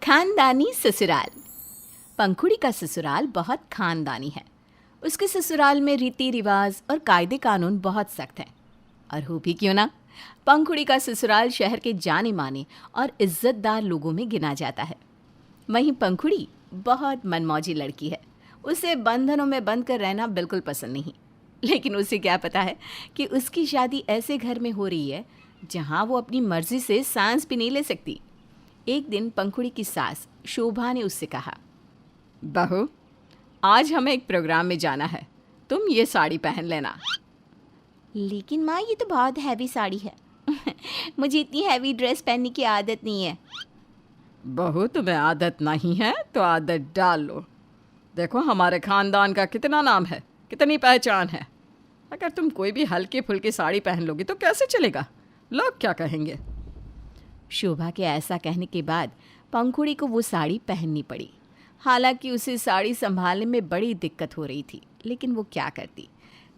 खानदानी ससुराल। पंखुड़ी का ससुराल बहुत खानदानी है। उसके ससुराल में रीति रिवाज और कायदे कानून बहुत सख्त हैं। और हो भी क्यों ना, पंखुड़ी का ससुराल शहर के जाने माने और इज्जतदार लोगों में गिना जाता है। वहीं पंखुड़ी बहुत मनमौजी लड़की है। उसे बंधनों में बंद कर रहना बिल्कुल पसंद नहीं। लेकिन उसे क्या पता है कि उसकी शादी ऐसे घर में हो रही है जहां वो अपनी मर्जी से सांस भी नहीं ले सकती। एक दिन पंखुड़ी की सास शोभा ने उससे कहा, बहू, आज हमें एक प्रोग्राम में जाना है, तुम ये साड़ी पहन लेना। लेकिन माँ, ये तो बहुत हैवी साड़ी है। मुझे इतनी हैवी ड्रेस पहनने की आदत नहीं है। बहू, तुम्हें आदत नहीं है तो आदत डाल लो। देखो हमारे खानदान का कितना नाम है, कितनी पहचान है। अगर तुम कोई भी हल्की फुल्की साड़ी पहन लोगी तो कैसे चलेगा? लोग क्या कहेंगे? शोभा के ऐसा कहने के बाद पंखुड़ी को वो साड़ी पहननी पड़ी। हालांकि उसे साड़ी संभालने में बड़ी दिक्कत हो रही थी, लेकिन वो क्या करती।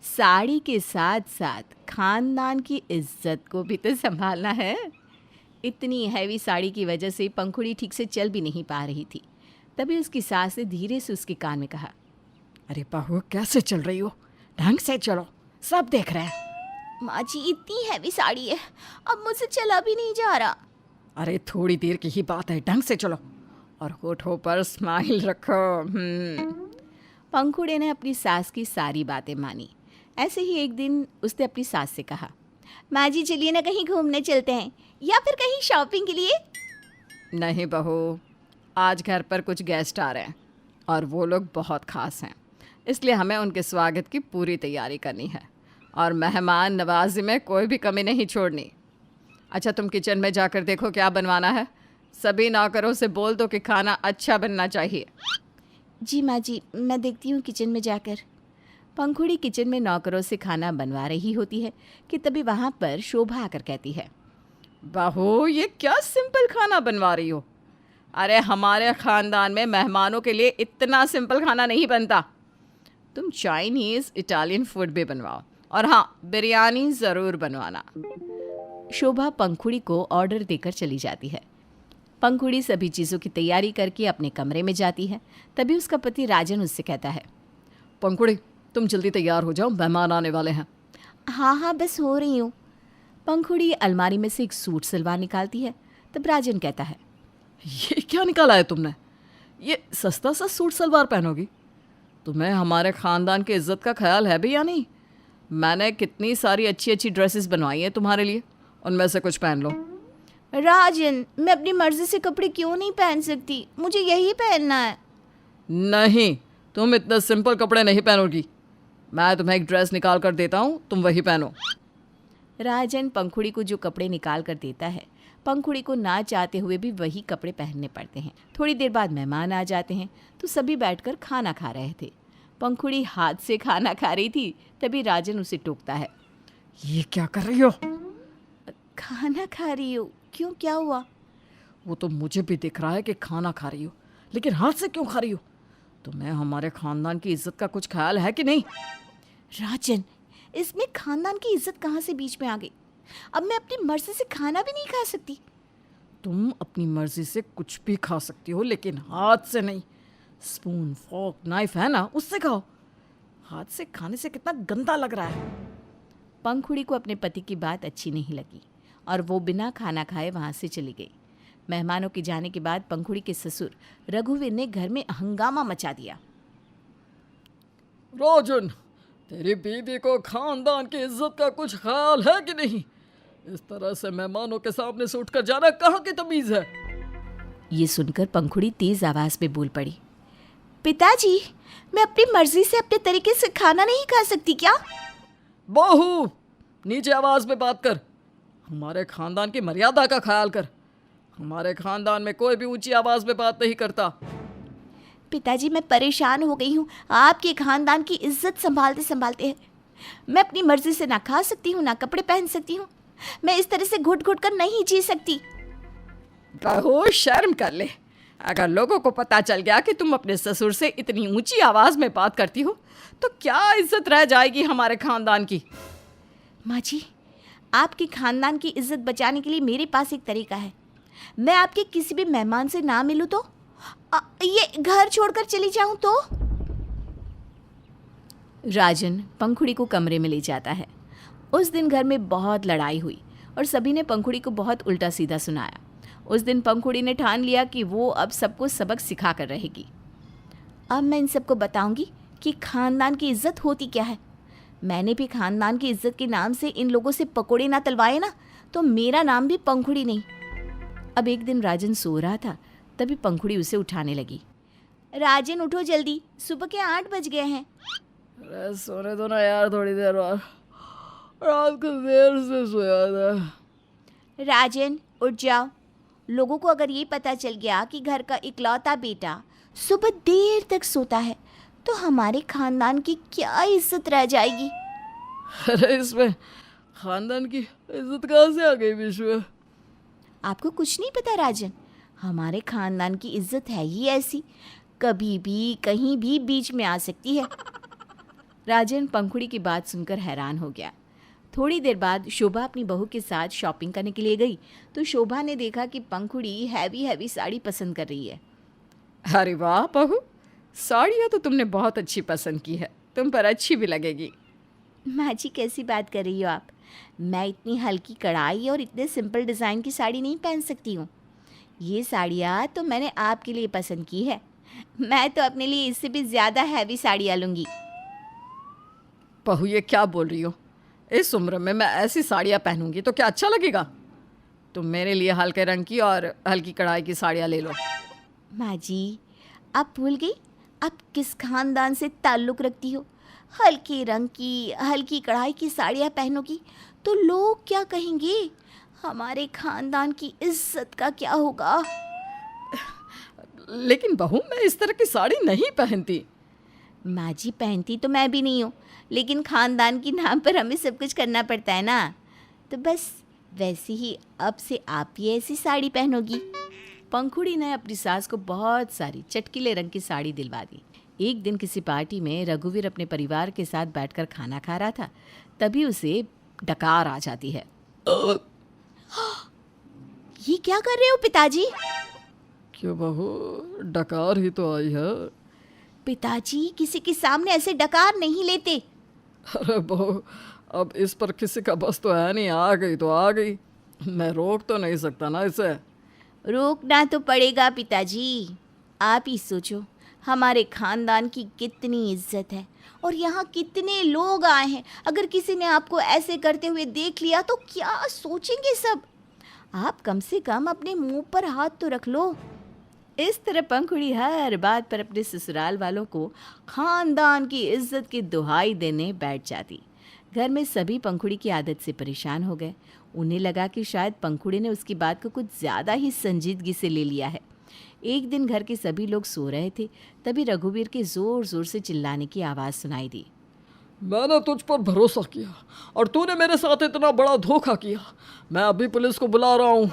साड़ी के साथ साथ खानदान की इज्जत को भी तो संभालना है। इतनी हैवी साड़ी की वजह से पंखुड़ी ठीक से चल भी नहीं पा रही थी। तभी उसकी सास ने धीरे से उसके कान में कहा, अरे बहू, कैसे चल रही हो? ढंग से चलो, सब देख रहे हैं। माँ जी, इतनी हैवी साड़ी है, अब मुझसे चला भी नहीं जा रहा। अरे थोड़ी देर की ही बात है, ढंग से चलो और होठों पर स्माइल रखो। पंखुड़ी ने अपनी सास की सारी बातें मानी। ऐसे ही एक दिन उसने अपनी सास से कहा, माँ जी, चलिए ना कहीं घूमने चलते हैं, या फिर कहीं शॉपिंग के लिए। नहीं बहू, आज घर पर कुछ गेस्ट आ रहे हैं और वो लोग बहुत ख़ास हैं, इसलिए हमें उनके स्वागत की पूरी तैयारी करनी है और मेहमान नवाजी में कोई भी कमी नहीं छोड़नी। अच्छा, तुम किचन में जाकर देखो क्या बनवाना है। सभी नौकरों से बोल दो कि खाना अच्छा बनना चाहिए। जी माँ जी, मैं देखती हूँ किचन में जाकर। पंखुड़ी किचन में नौकरों से खाना बनवा रही होती है कि तभी वहाँ पर शोभा आकर कहती है, बहू, ये क्या सिंपल खाना बनवा रही हो? अरे हमारे ख़ानदान में मेहमानों के लिए इतना सिंपल खाना नहीं बनता। तुम चाइनीज़ इटालियन फूड भी बनवाओ, और हाँ, बिरयानी ज़रूर बनवाना। शोभा पंखुड़ी को ऑर्डर देकर चली जाती है। पंखुड़ी सभी चीज़ों की तैयारी करके अपने कमरे में जाती है। तभी उसका पति राजन उससे कहता है, पंखुड़ी, तुम जल्दी तैयार हो जाओ, मेहमान आने वाले हैं। हाँ हाँ, बस हो रही हूँ। पंखुड़ी अलमारी में से एक सूट सलवार निकालती है। तब राजन कहता है, ये क्या निकाला है तुमने? ये सस्ता सा सूट सलवार पहनोगी? तुम्हें हमारे ख़ानदान की इज्जत का ख्याल है भी या नहीं? मैंने कितनी सारी अच्छी अच्छी ड्रेसेस बनवाई हैं तुम्हारे लिए, उनमें से कुछ पहन लो। राजन, मैं अपनी मर्जी से कपड़े क्यों नहीं पहन सकती? मुझे यही पहनना है। नहीं, तुम इतने सिंपल कपड़े नहीं पहनोगी। मैं तुम्हें एक ड्रेस निकाल कर देता हूँ, तुम वही पहनो। राजन पंखुड़ी को जो कपड़े निकाल कर देता है, पंखुड़ी को ना चाहते हुए भी वही कपड़े पहनने पड़ते हैं। थोड़ी देर बाद मेहमान आ जाते हैं तो सभी बैठकर खाना खा रहे थे। पंखुड़ी हाथ से खाना खा रही थी। तभी राजन उसे टोकता है, ये क्या कर रही हो? खाना खा रही हो? क्यों, क्या हुआ? वो तो मुझे भी दिख रहा है कि खाना खा रही हो, लेकिन हाथ से क्यों खा रही हो? तुम्हें हमारे खानदान की इज्जत का कुछ ख्याल है कि नहीं? राजन, इसमें खानदान की इज्जत कहाँ से बीच में आ गई? अब मैं अपनी मर्जी से खाना भी नहीं खा सकती। तुम अपनी मर्जी से कुछ भी खा सकती हो, लेकिन हाथ से नहीं। स्पून, फॉर्क, नाइफ है ना, उससे खाओ। हाथ से खाने से कितना गंदा लग रहा है। पंखुड़ी को अपने पति की बात अच्छी नहीं लगी और वो बिना खाना खाए वहाँ से चली गई। मेहमानों के जाने के बाद पंखुड़ी के ससुर रघुवीर ने घर में हंगामा मचा दिया। राजन, तेरी बीवी को खानदान की इज्जत का कुछ ख्याल है कि नहीं? इस तरह से मेहमानों के सामने से उठकर जाना कहाँ की तमीज है? ये सुनकर पंखुड़ी तेज आवाज में बोल पड़ी, पिताजी, मैं अपनी मर्जी से अपने तरीके से खाना नहीं खा सकती क्या? बहू, नीचे आवाज में बात कर। हमारे खानदान की मर्यादा का ख्याल कर। हमारे खानदान में कोई भी ऊंची आवाज में बात नहीं करता। पिताजी, मैं परेशान हो गई हूँ आपके खानदान की इज्जत संभालते संभालते। मैं अपनी मर्जी से ना खा सकती हूँ, ना कपड़े पहन सकती हूँ। मैं इस तरह से घुट घुट कर नहीं जी सकती। बहू, शर्म कर ले। अगर लोगों को पता चल गया कि तुम अपने ससुर से इतनी ऊंची आवाज में बात करती हो तो क्या इज्जत रह जाएगी हमारे खानदान की? माँ जी, आपके खानदान की इज्जत बचाने के लिए मेरे पास एक तरीका है। मैं आपके किसी भी मेहमान से ना मिलूं तो? ये घर छोड़कर चली जाऊं तो? राजन पंखुड़ी को कमरे में ले जाता है। उस दिन घर में बहुत लड़ाई हुई और सभी ने पंखुड़ी को बहुत उल्टा सीधा सुनाया। उस दिन पंखुड़ी ने ठान लिया कि वो अब सबको सबक सिखा कर रहेगी। अब मैं इन सबको बताऊंगी कि खानदान की इज्जत होती क्या है। मैंने भी खानदान की इज्जत के नाम से इन लोगों से पकोड़े ना तलवाए ना, तो मेरा नाम भी पंखुड़ी नहीं। अब एक दिन राजन सो रहा था, तभी पंखुड़ी उसे उठाने लगी। राजन उठो जल्दी, सुबह के 8 बज गए हैं। अरे सोने दो ना यार थोड़ी देर और, रात को देर से सोया था। राजन उठ जाओ। लोगों को अगर ये पता चल गया कि घर का इकलौता बेटा सुबह देर तक सोता है तो हमारे खानदान की क्या इज्जत रह जाएगी। अरे इसमें खानदान की इज्जत कहाँ से आ गई बीच में? आपको कुछ नहीं पता राजन, हमारे खानदान की इज्जत है ही ऐसी, कभी भी कहीं भी बीच में आ सकती है। राजन पंखुड़ी की बात सुनकर हैरान हो गया। थोड़ी देर बाद शोभा अपनी बहू के साथ शॉपिंग करने के लिए गई तो शोभा ने देखा कि पंखुड़ी हैवी साड़ी पसंद कर रही है। अरे वाह बहू, साड़ियाँ तो तुमने बहुत अच्छी पसंद की है, तुम पर अच्छी भी लगेगी। माँ जी कैसी बात कर रही हो आप? मैं इतनी हल्की कढ़ाई और इतने सिंपल डिज़ाइन की साड़ी नहीं पहन सकती हूँ। ये साड़ियाँ तो मैंने आपके लिए पसंद की है। मैं तो अपने लिए इससे भी ज़्यादा हैवी साड़ियाँ लूँगी। बहू ये क्या बोल रही हो? इस उम्र में मैं ऐसी साड़ियाँ पहनूंगी तो क्या अच्छा लगेगा? तुम मेरे लिए हल्के रंग की और हल्की कढ़ाई की साड़ियाँ ले लो। माँ जी आप भूल गई आप किस खानदान से ताल्लुक़ रखती हो? हल्के रंग की हल्की कढ़ाई की साड़ियाँ पहनोगी तो लोग क्या कहेंगे? हमारे खानदान की इज्जत का क्या होगा? लेकिन बहू मैं इस तरह की साड़ी नहीं पहनती। माँ जी पहनती तो मैं भी नहीं हूँ, लेकिन खानदान के नाम पर हमें सब कुछ करना पड़ता है ना, तो बस वैसे ही अब से आप ही ऐसी साड़ी पहनोगी। पंखुड़ी ने अपनी सास को बहुत सारी चटकीले रंग की साड़ी दिलवा दी। एक दिन किसी पार्टी में रघुवीर अपने परिवार के साथ बैठकर खाना खा रहा था, तभी उसे डकार आ जाती है। ये क्या कर रहे हो पिताजी? क्यों बहू, डकार ही तो आई है। पिताजी किसी के सामने ऐसे डकार नहीं लेते। अरे बहू अब इस पर किसी का बस तो है नहीं, आ गई तो आ गई, मैं रोक तो नहीं सकता ना इसे। रोकना तो पड़ेगा पिताजी। आप ही सोचो हमारे खानदान की कितनी इज्जत है और यहाँ कितने लोग आए हैं। अगर किसी ने आपको ऐसे करते हुए देख लिया तो क्या सोचेंगे सब? आप कम से कम अपने मुंह पर हाथ तो रख लो। इस तरह पंखुड़ी हर बात पर अपने ससुराल वालों को खानदान की इज्जत की दुहाई देने बैठ जाती। घर में सभी पंखुड़ी की आदत से परेशान हो गए। उन्हें लगा कि शायद पंखुड़ी ने उसकी बात को कुछ ज़्यादा ही संजीदगी से ले लिया है। एक दिन घर के सभी लोग सो रहे थे, तभी रघुवीर के ज़ोर ज़ोर से चिल्लाने की आवाज़ सुनाई दी। मैंने तुझ पर भरोसा किया और तूने मेरे साथ इतना बड़ा धोखा किया। मैं अभी पुलिस को बुला रहा हूँ।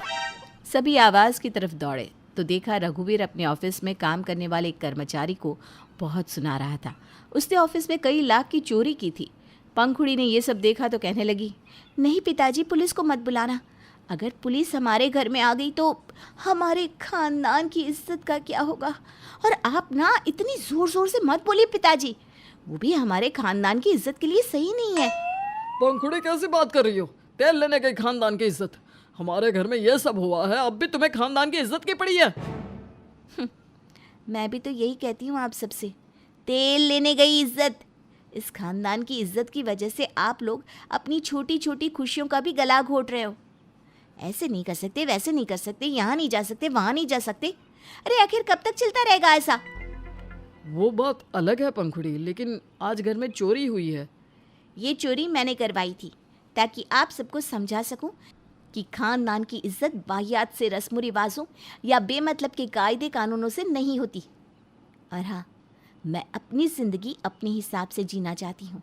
सभी आवाज़ की तरफ दौड़े तो देखा रघुवीर अपने ऑफिस में काम करने वाले एक कर्मचारी को बहुत सुना रहा था। उसने ऑफिस में कई लाख की चोरी की थी। पंखुड़ी ने ये सब देखा तो कहने लगी, नहीं पिताजी पुलिस को मत बुलाना। अगर पुलिस हमारे घर में आ गई तो हमारे खानदान की इज्जत का क्या होगा? और आप ना इतनी ज़ोर ज़ोर से मत बोलिए पिताजी, वो भी हमारे खानदान की इज्जत के लिए सही नहीं है। पंखुड़ी कैसी बात कर रही हो? तेल लेने गई खानदान की इज्जत? हमारे घर में ये सब हुआ है, अब भी तुम्हें खानदान की इज्जत की पड़ी है? मैं भी तो यही कहती हूँ आप सबसे, तेल लेने गई इज्जत। इस खानदान की इज्जत की वजह से आप लोग अपनी छोटी छोटी खुशियों का भी गला घोट रहे हो। ऐसे नहीं कर सकते, वैसे नहीं कर सकते, यहाँ नहीं जा सकते, वहाँ नहीं जा सकते। अरे आखिर कब तक चलता रहेगा ऐसा? वो बात अलग है पंखुड़ी, लेकिन आज घर में चोरी हुई है। ये चोरी मैंने करवाई थी ताकि आप सबको समझा सकूं कि खानदान की इज्जत वाहियात से रस्म रिवाजों या बेमतलब के कायदे कानूनों से नहीं होती। और हाँ, मैं अपनी ज़िंदगी अपने हिसाब से जीना चाहती हूँ।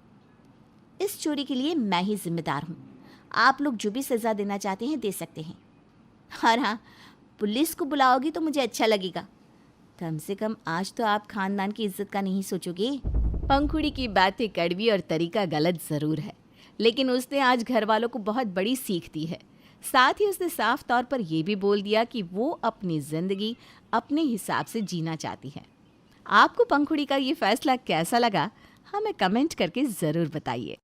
इस चोरी के लिए मैं ही जिम्मेदार हूँ। आप लोग जो भी सज़ा देना चाहते हैं दे सकते हैं। और हाँ, पुलिस को बुलाओगी तो मुझे अच्छा लगेगा। कम से कम आज तो आप खानदान की इज्जत का नहीं सोचोगे। पंखुड़ी की बातें कड़वी और तरीका गलत ज़रूर है, लेकिन उसने आज घर वालों को बहुत बड़ी सीख दी है। साथ ही उसने साफ तौर पर यह भी बोल दिया कि वो अपनी जिंदगी अपने हिसाब से जीना चाहती है। आपको पंखुड़ी का ये फैसला कैसा लगा, हमें कमेंट करके ज़रूर बताइए।